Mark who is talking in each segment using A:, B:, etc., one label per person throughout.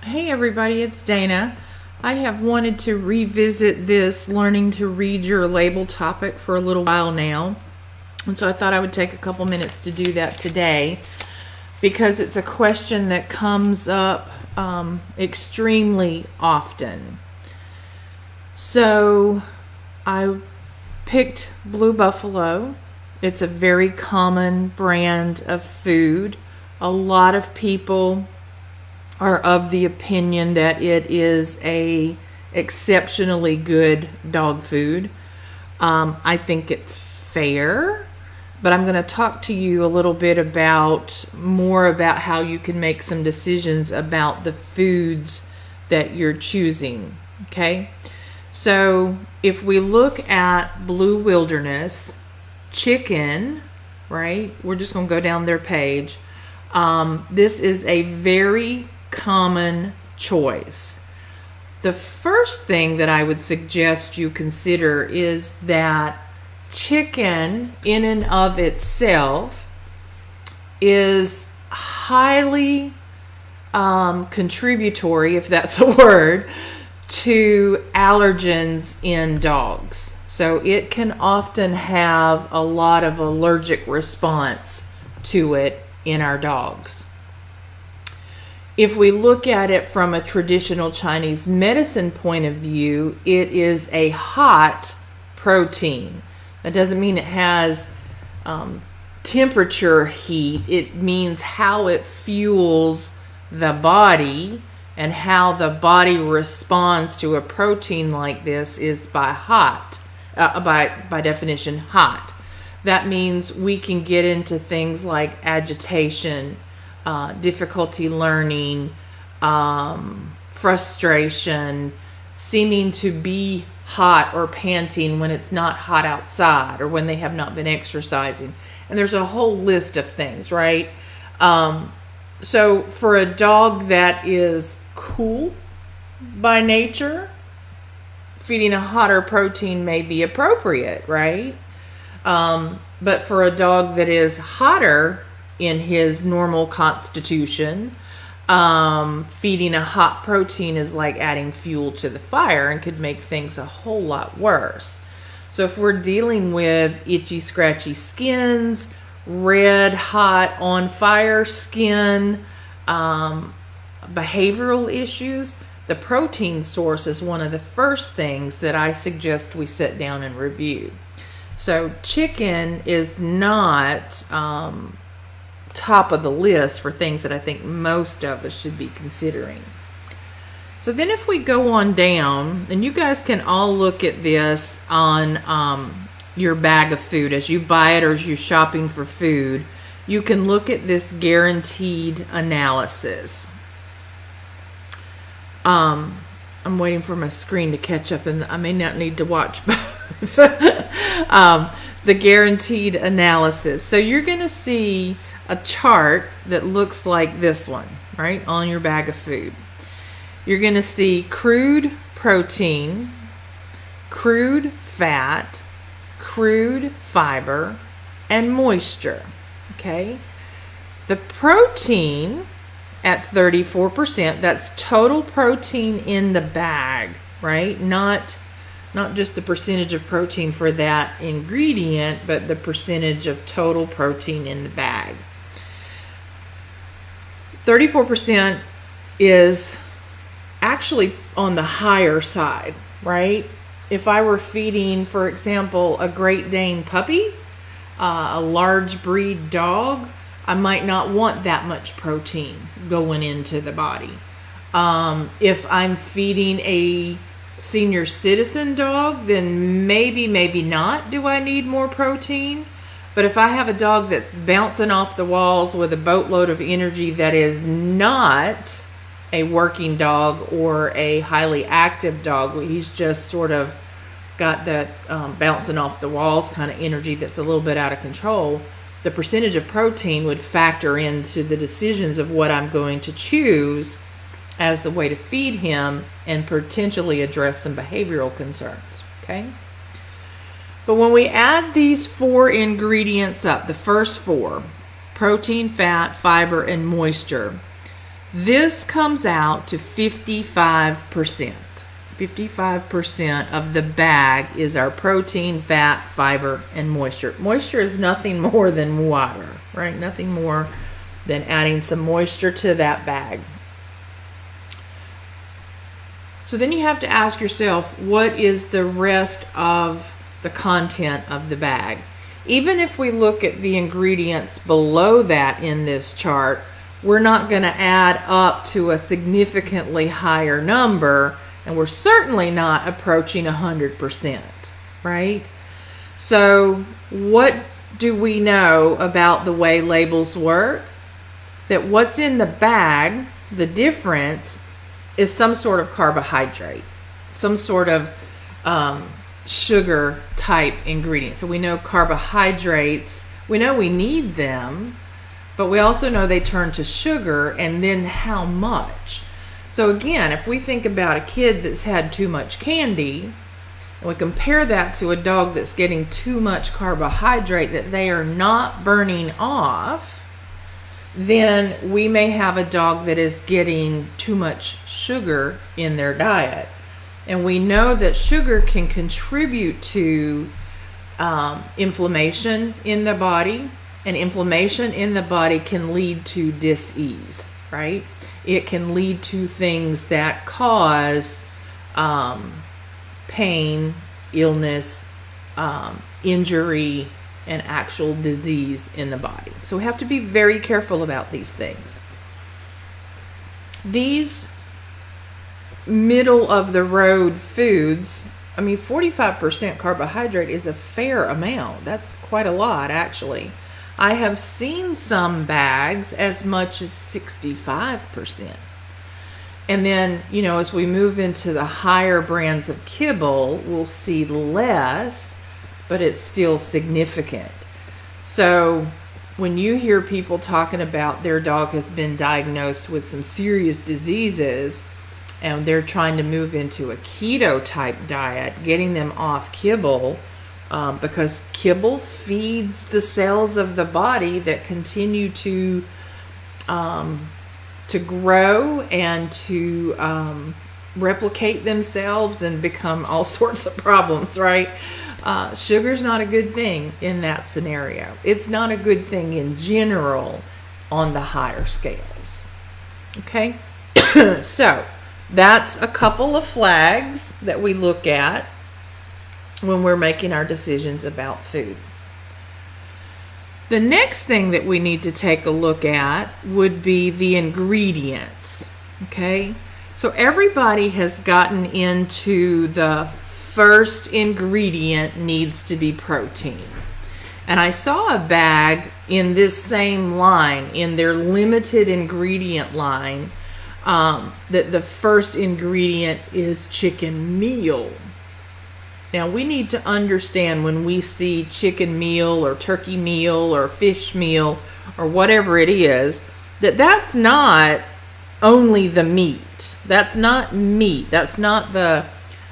A: Hey everybody, it's Dana. I have wanted to revisit this learning to read your label topic for a little while now. And so I thought I would take a couple minutes to do that today because it's a question that comes up extremely often. So I picked Blue Buffalo. It's a very common brand of food. A lot of people are of the opinion that it is a exceptionally good dog food. I think it's fair, but I'm going to talk to you a little bit more about how you can make some decisions about the foods that you're choosing. Okay, so if we look at Blue Wilderness, chicken, right? We're just going to go down their page. This is a very common choice. The first thing that I would suggest you consider is that chicken in and of itself is highly contributory, if that's a word, to allergens in dogs. So it can often have a lot of allergic response to it in our dogs. If we look at it from a traditional Chinese medicine point of view, it is a hot protein. That doesn't mean it has temperature heat. It means how it fuels the body, and how the body responds to a protein like this is by hot, by definition hot. That means we can get into things like agitation, difficulty learning, frustration, seeming to be hot or panting when it's not hot outside or when they have not been exercising. And there's a whole list of things, right? So for a dog that is cool by nature, feeding a hotter protein may be appropriate, right? But for a dog that is hotter in his normal constitution, feeding a hot protein is like adding fuel to the fire and could make things a whole lot worse. So if we're dealing with itchy, scratchy skins, red, hot, on fire skin, behavioral issues, the protein source is one of the first things that I suggest we sit down and review. So chicken is not top of the list for things that I think most of us should be considering. So then if we go on down, and you guys can all look at this on your bag of food as you buy it or as you're shopping for food, you can look at this guaranteed analysis. I'm waiting for my screen to catch up, and I may not need to watch both. The guaranteed analysis. So you're going to see a chart that looks like this one, right, on your bag of food. You're going to see crude protein, crude fat, crude fiber, and moisture. Okay, the protein at 34%, that's total protein in the bag, right? Not just the percentage of protein for that ingredient, but the percentage of total protein in the bag. 34% is actually on the higher side, right? If I were feeding, for example, a Great Dane puppy, a large breed dog, I might not want that much protein going into the body. If I'm feeding a senior citizen dog, then maybe not do I need more protein. But if I have a dog that's bouncing off the walls with a boatload of energy that is not a working dog or a highly active dog, he's just sort of got that bouncing off the walls kind of energy that's a little bit out of control, the percentage of protein would factor into the decisions of what I'm going to choose as the way to feed him and potentially address some behavioral concerns, okay? But when we add these 4 ingredients up, the first 4, protein, fat, fiber, and moisture, This comes out to 55%. 55% of the bag is our protein, fat, fiber, and moisture. Moisture is nothing more than water, right? Nothing more than adding some moisture to that bag. So then you have to ask yourself, what is the rest of the content of the bag? Even if we look at the ingredients below that in this chart, we're not going to add up to a significantly higher number, and we're certainly not approaching 100%, right? So what do we know about the way labels work? That what's in the bag, the difference, is some sort of carbohydrate, some sort of sugar type ingredient. So we know carbohydrates, we know we need them, but we also know they turn to sugar, and then how much. So again, if we think about a kid that's had too much candy, and we compare that to a dog that's getting too much carbohydrate that they are not burning off, then we may have a dog that is getting too much sugar in their diet. And we know that sugar can contribute to inflammation in the body, and inflammation in the body can lead to dis-ease, right? It can lead to things that cause pain, illness, injury, and actual disease in the body. So we have to be very careful about these things. These middle of the road foods, 45% carbohydrate is a fair amount. That's quite a lot, actually. I have seen some bags as much as 65%. And then, as we move into the higher brands of kibble, we'll see less, but it's still significant. So when you hear people talking about their dog has been diagnosed with some serious diseases and they're trying to move into a keto type diet, getting them off kibble, because kibble feeds the cells of the body that continue to grow and to replicate themselves and become all sorts of problems, right? Sugar's not a good thing in that scenario. It's not a good thing in general on the higher scales. Okay? So that's a couple of flags that we look at when we're making our decisions about food. The next thing that we need to take a look at would be the ingredients. Okay? So everybody has gotten into the first ingredient needs to be protein. And I saw a bag in this same line, in their limited ingredient line, that the first ingredient is chicken meal. Now we need to understand when we see chicken meal or turkey meal or fish meal or whatever it is, that's not only the meat. That's not meat. That's not the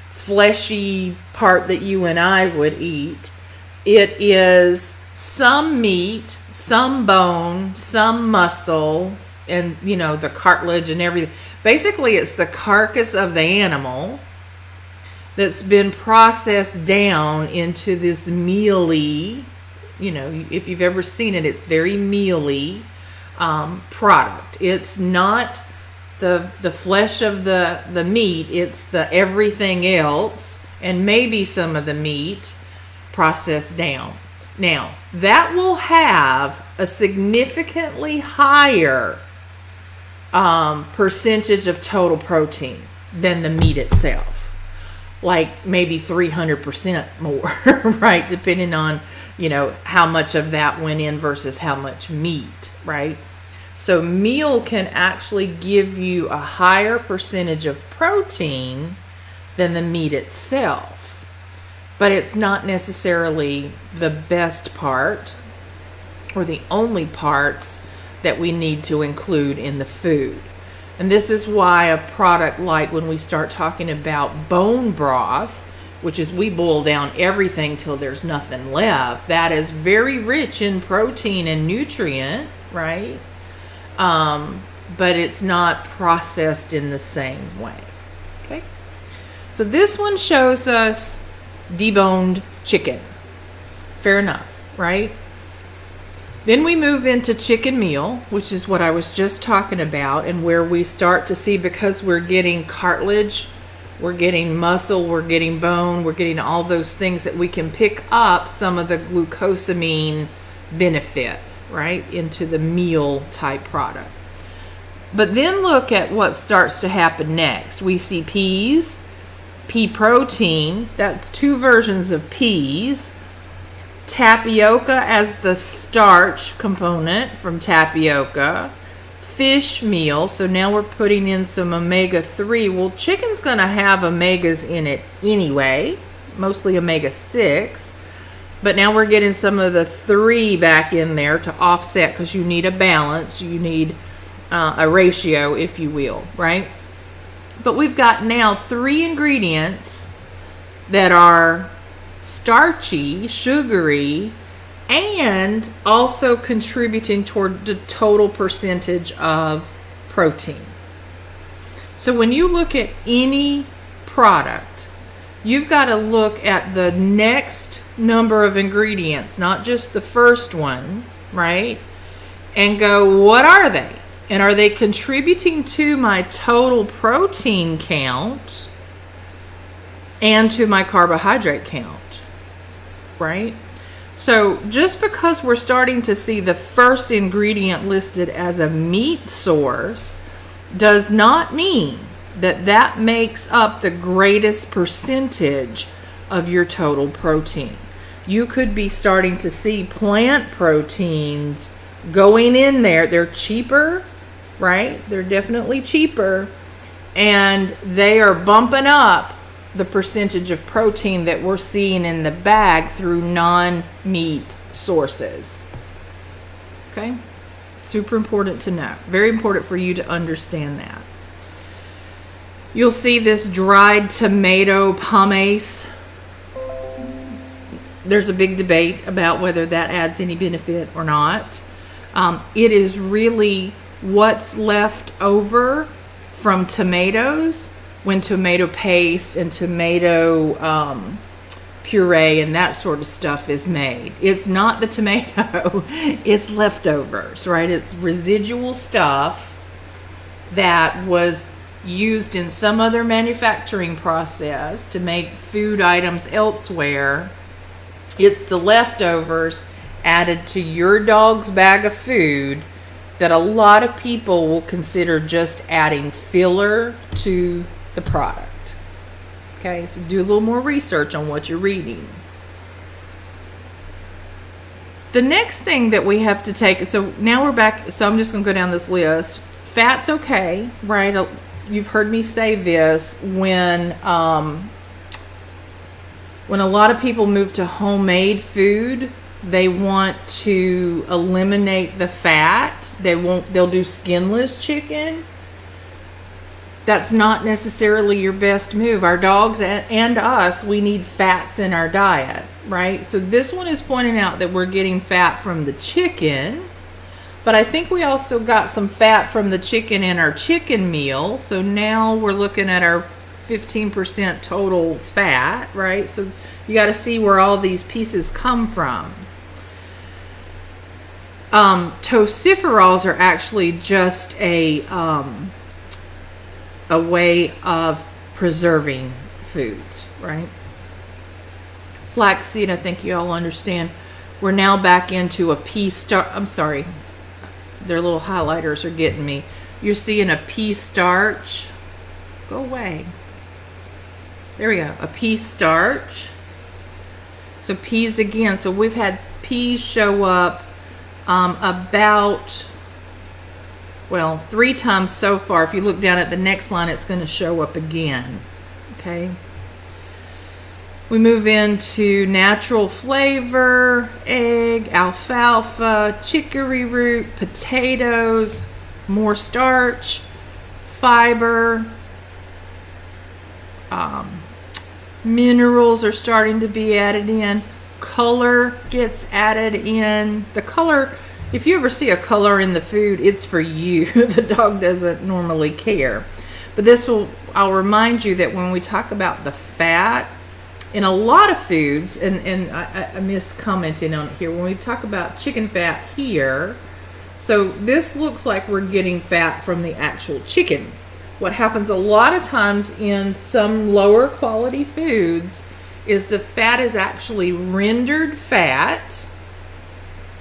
A: fleshy part that you and I would eat. It is some meat, some bone, some muscle, and the cartilage and everything. Basically, it's the carcass of the animal that's been processed down into this mealy, if you've ever seen it, it's very mealy product. It's not the flesh of the meat, it's the everything else and maybe some of the meat processed down. Now, that will have a significantly higher percentage of total protein than the meat itself. Like maybe 300% more, right? Depending on, how much of that went in versus how much meat, right? So meal can actually give you a higher percentage of protein than the meat itself. But it's not necessarily the best part or the only parts that we need to include in the food. And this is why a product like when we start talking about bone broth, which is we boil down everything till there's nothing left, that is very rich in protein and nutrient, right? but it's not processed in the same way. Okay, so this one shows us deboned chicken. Fair enough, right? Then we move into chicken meal, which is what I was just talking about, and where we start to see, because we're getting cartilage, we're getting muscle, we're getting bone, we're getting all those things, that we can pick up some of the glucosamine benefit, right, into the meal type product. But then look at what starts to happen next. We see peas, pea protein, that's 2 versions of peas, tapioca as the starch component from tapioca, fish meal, so now we're putting in some omega-3. Well, chicken's going to have omegas in it anyway, mostly omega-6, but now we're getting some of the 3 back in there to offset, because you need a balance, you need a ratio, if you will, right? But we've got now 3 ingredients that are starchy, sugary, and also contributing toward the total percentage of protein. So when you look at any product, you've got to look at the next number of ingredients, not just the first one, right? And go, what are they? And are they contributing to my total protein count and to my carbohydrate count, right? So just because we're starting to see the first ingredient listed as a meat source does not mean that that makes up the greatest percentage of your total protein. You could be starting to see plant proteins going in there. They're cheaper, right? They're definitely cheaper, and they are bumping up the percentage of protein that we're seeing in the bag through non-meat sources. Okay? Super important to know. Very important for you to understand that. You'll see this dried tomato pomace. There's a big debate about whether that adds any benefit or not. It is really what's left over from tomatoes when tomato paste and tomato puree and that sort of stuff is made. It's not the tomato, it's leftovers, right? It's residual stuff that was used in some other manufacturing process to make food items elsewhere. It's the leftovers added to your dog's bag of food that a lot of people will consider just adding filler to the product. Okay, so do a little more research on what you're reading. The next thing that we have to take, so now we're back, so I'm just going to go down this list. Fat's okay, right? You've heard me say this when a lot of people move to homemade food, they want to eliminate the fat. They'll do skinless chicken. That's not necessarily your best move. Our dogs and us, we need fats in our diet, right? So this one is pointing out that we're getting fat from the chicken, but I think we also got some fat from the chicken in our chicken meal. So now we're looking at our 15% total fat, right? So you got to see where all these pieces come from. Tocopherols are actually just a way of preserving foods, right? Flaxseed, I think you all understand. We're now back into a pea starch. I'm sorry, their little highlighters are getting me. You're seeing a pea starch. Go away. There we go. A pea starch. So peas again. So we've had peas show up about, well, 3 times so far. If you look down at the next line, it's going to show up again. Okay. We move into natural flavor, egg, alfalfa, chicory root, potatoes, more starch, fiber, minerals are starting to be added in. Color gets added in. The color if you ever see a color in the food, it's for you. The dog doesn't normally care. But I'll remind you that when we talk about the fat in a lot of foods, and I miscommented on it here, when we talk about chicken fat here, so this looks like we're getting fat from the actual chicken. What happens a lot of times in some lower quality foods is the fat is actually rendered fat,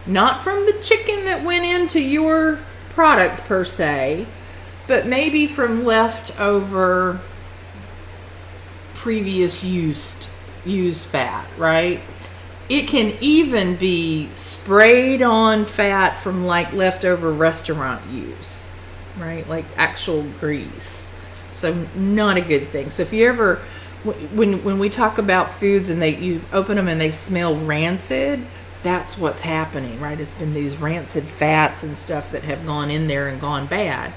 A: not from the chicken that went into your product per se, but maybe from leftover previous used fat, right? It can even be sprayed on fat from like leftover restaurant use, right? Like actual grease. So not a good thing. So if you ever, when we talk about foods and you open them and they smell rancid, that's what's happening, right? It's been these rancid fats and stuff that have gone in there and gone bad.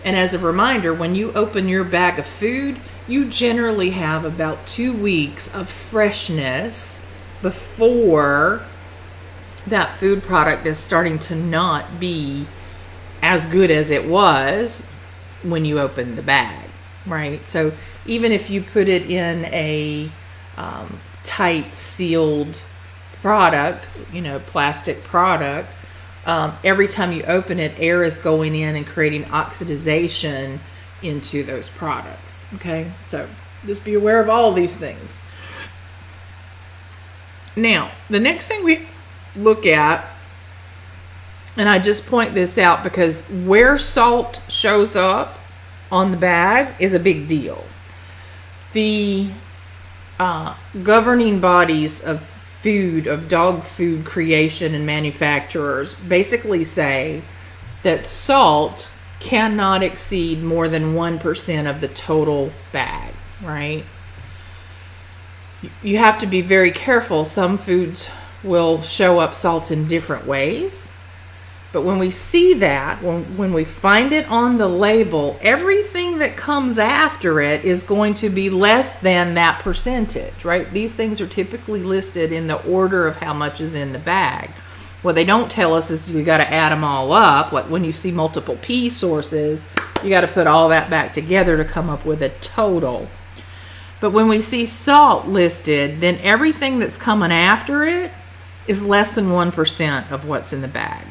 A: And as a reminder, when you open your bag of food, you generally have about 2 weeks of freshness before that food product is starting to not be as good as it was when you opened the bag, right? So even if you put it in a tight sealed product, plastic product, every time you open it, air is going in and creating oxidization into those products. Okay, so just be aware of all these things. Now, the next thing we look at, and I just point this out because where salt shows up on the bag is a big deal. The governing bodies of dog food creation and manufacturers basically say that salt cannot exceed more than 1% of the total bag, right? You have to be very careful. Some foods will show up salt in different ways. But when we see that, when we find it on the label, everything that comes after it is going to be less than that percentage, right? These things are typically listed in the order of how much is in the bag. What they don't tell us is we got to add them all up. Like when you see multiple P sources, you got to put all that back together to come up with a total. But when we see salt listed, then everything that's coming after it is less than 1% of what's in the bag.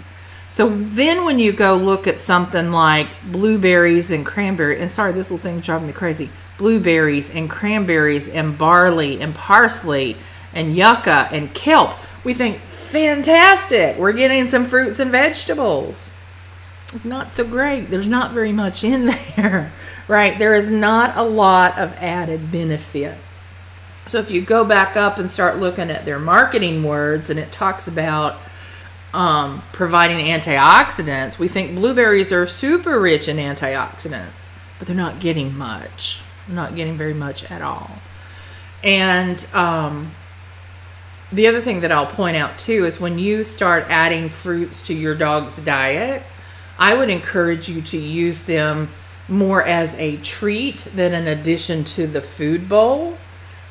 A: So then when you go look at something like blueberries and cranberry, and sorry, this little thing driving me crazy, blueberries and cranberries and barley and parsley and yucca and kelp, we think, fantastic, we're getting some fruits and vegetables. It's not so great. There's not very much in there, right? There is not a lot of added benefit. So if you go back up and start looking at their marketing words, and it talks about providing antioxidants, we think blueberries are super rich in antioxidants, but they're not getting much. They're not getting very much at all. And the other thing that I'll point out too is when you start adding fruits to your dog's diet, I would encourage you to use them more as a treat than an addition to the food bowl,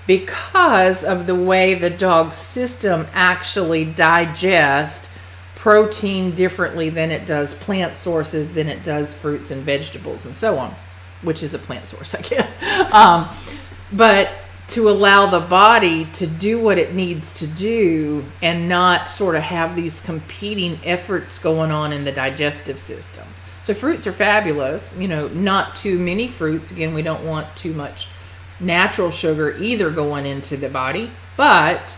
A: because of the way the dog's system actually digests protein differently than it does plant sources, than it does fruits and vegetables and so on, which is a plant source, I guess. But to allow the body to do what it needs to do and not sort of have these competing efforts going on in the digestive system. So fruits are fabulous, not too many fruits. Again, we don't want too much natural sugar either going into the body, but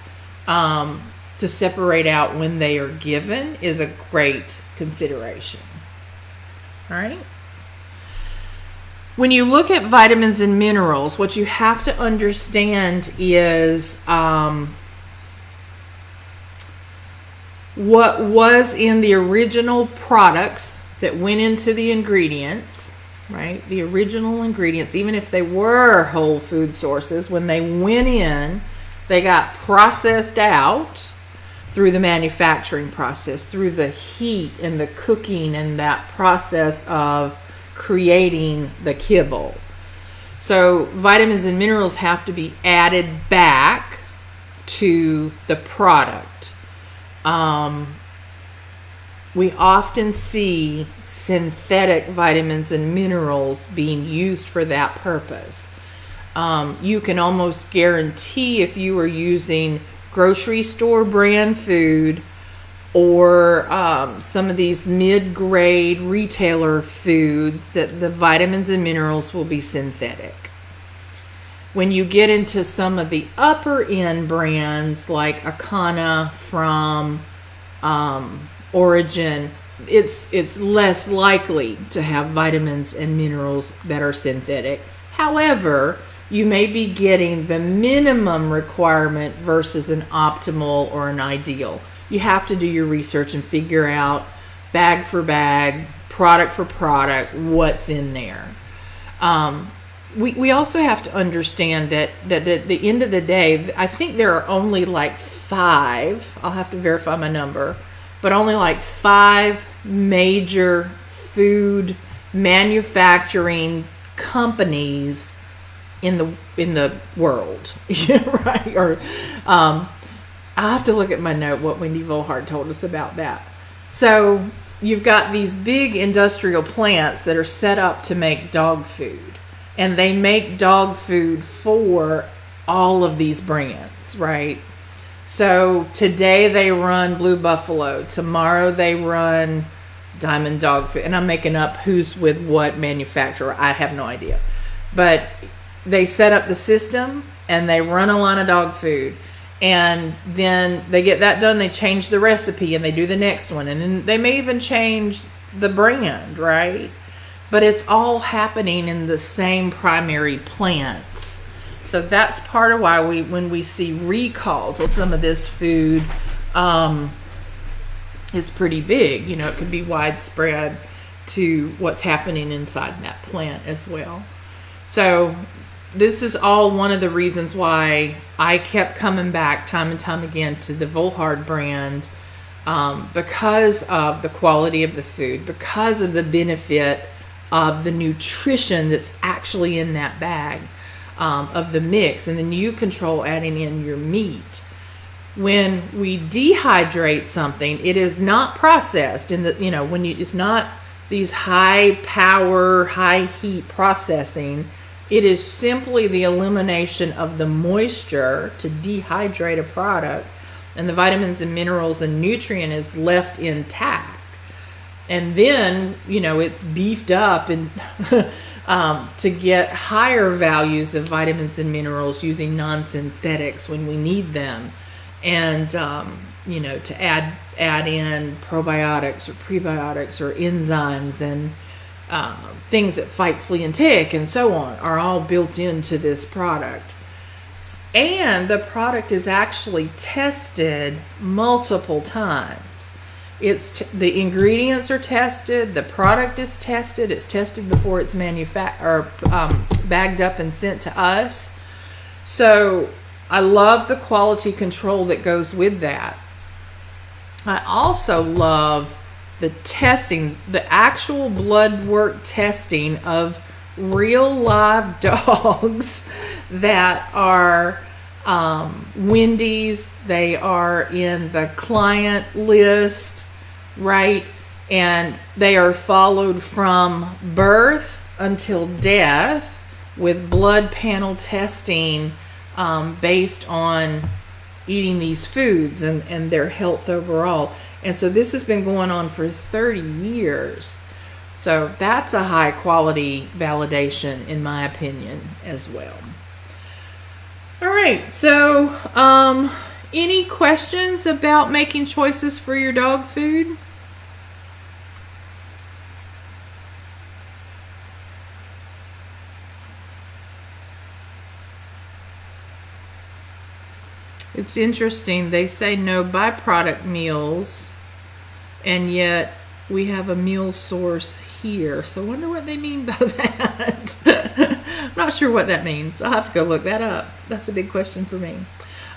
A: to separate out when they are given is a great consideration. All right. When you look at vitamins and minerals, what you have to understand is what was in the original products that went into the ingredients, right? The original ingredients, even if they were whole food sources, when they went in, they got processed out through the manufacturing process, through the heat and the cooking and that process of creating the kibble. So vitamins and minerals have to be added back to the product. we often see synthetic vitamins and minerals being used for that purpose. You can almost guarantee if you were using grocery store brand food or some of these mid-grade retailer foods that the vitamins and minerals will be synthetic. When you get into some of the upper end brands like Akana from Origin, it's less likely to have vitamins and minerals that are synthetic. However, you may be getting the minimum requirement versus an optimal or an ideal. You have to do your research and figure out bag for bag, product for product, what's in there. We also have to understand that at the end of the day, I think there are only like 5, I'll have to verify my number, but only like 5 major food manufacturing companies in the world, right? Or I'll have to look at my note what Wendy Volhard told us about that. So you've got these big industrial plants that are set up to make dog food, and they make dog food for all of these brands, right? So today they run Blue Buffalo, tomorrow they run Diamond Dog Food, and I'm making up who's with what manufacturer. I have no idea. But they set up the system and they run a line of dog food, and then they get that done, they change the recipe and they do the next one, and then they may even change the brand, right? But it's all happening in the same primary plants. So that's part of why when we see recalls on some of this food, it's pretty big. You know, it could be widespread to what's happening inside that plant as well. So this is all one of the reasons why I kept coming back time and time again to the Volhard brand, because of the quality of the food, because of the benefit of the nutrition that's actually in that bag, of the mix, and then you control adding in your meat. When we dehydrate something, it is not processed in the, it's not these high power, high heat processing. It is simply the elimination of the moisture to dehydrate a product, and the vitamins and minerals and nutrient is left intact. And then, it's beefed up and to get higher values of vitamins and minerals using non-synthetics when we need them. And, to add in probiotics or prebiotics or enzymes and things that fight flea and tick and so on are all built into this product. And the product is actually tested multiple times. The ingredients are tested, the product is tested, it's tested before it's bagged up and sent to us. So I love the quality control that goes with that. I also love the testing, the actual blood work testing of real live dogs that are Wendy's. They are in the client list, right? And they are followed from birth until death with blood panel testing based on eating these foods and their health overall. And so this has been going on for 30 years. So that's a high quality validation in my opinion as well. All right, so any questions about making choices for your dog food? It's interesting, they say no byproduct meals, and yet we have a meal source here. So I wonder what they mean by that. I'm not sure what that means. I'll have to go look that up. That's a big question for me.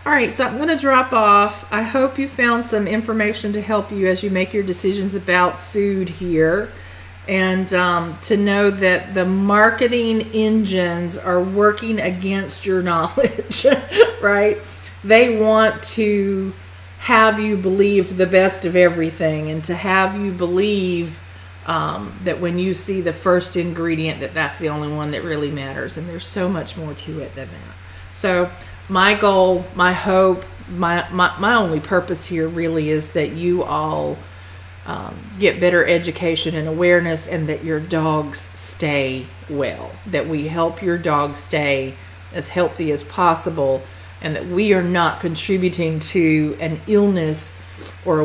A: All right, so I'm going to drop off. I hope you found some information to help you as you make your decisions about food here. And to know that the marketing engines are working against your knowledge, right? They want to have you believe the best of everything, and to have you believe that when you see the first ingredient, that's the only one that really matters. And there's so much more to it than that. So my goal, my hope, my only purpose here really is that you all get better education and awareness, and that your dogs stay well, that we help your dog stay as healthy as possible, and that we are not contributing to an illness or a